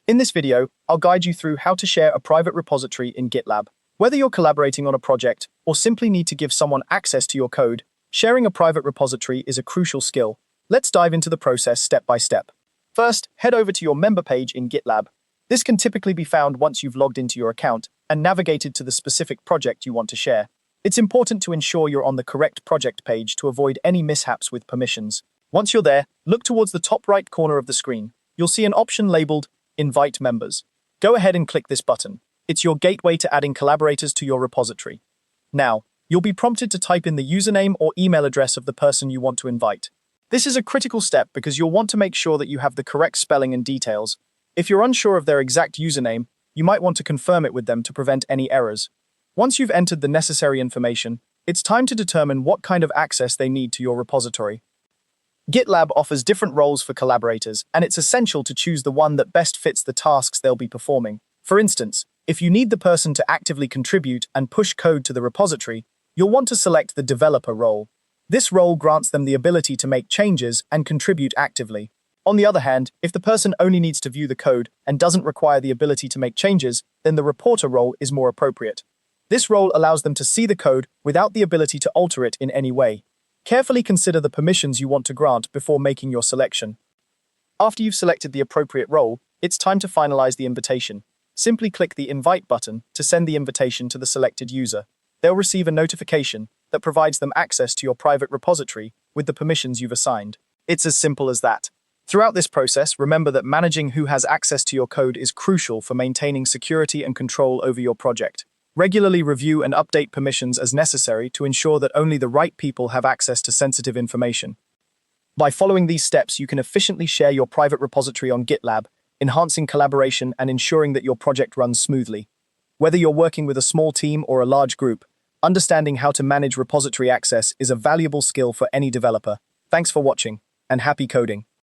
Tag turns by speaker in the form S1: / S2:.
S1: In this video, I'll guide you through how to share a private repository in GitLab. Whether you're collaborating on a project or simply need to give someone access to your code, sharing a private repository is a crucial skill. Let's dive into the process step by step. First, head over to your member page in GitLab. This can typically be found once you've logged into your account and navigated to the specific project you want to share. It's important to ensure you're on the correct project page to avoid any mishaps with permissions. Once you're there, look towards the top right corner of the screen. You'll see an option labeled Invite Members. Go ahead and click this button. It's your gateway to adding collaborators to your repository. Now, you'll be prompted to type in the username or email address of the person you want to invite. This is a critical step because you'll want to make sure that you have the correct spelling and details. If you're unsure of their exact username, you might want to confirm it with them to prevent any errors. Once you've entered the necessary information, it's time to determine what kind of access they need to your repository. GitLab offers different roles for collaborators, and it's essential to choose the one that best fits the tasks they'll be performing. For instance, if you need the person to actively contribute and push code to the repository, you'll want to select the developer role. This role grants them the ability to make changes and contribute actively. On the other hand, if the person only needs to view the code and doesn't require the ability to make changes, then the reporter role is more appropriate. This role allows them to see the code without the ability to alter it in any way. Carefully consider the permissions you want to grant before making your selection. After you've selected the appropriate role, it's time to finalize the invitation. Simply click the Invite button to send the invitation to the selected user. They'll receive a notification that provides them access to your private repository with the permissions you've assigned. It's as simple as that. Throughout this process, remember that managing who has access to your code is crucial for maintaining security and control over your project. Regularly review and update permissions as necessary to ensure that only the right people have access to sensitive information. By following these steps, you can efficiently share your private repository on GitLab, enhancing collaboration and ensuring that your project runs smoothly. Whether you're working with a small team or a large group, understanding how to manage repository access is a valuable skill for any developer. Thanks for watching, and happy coding.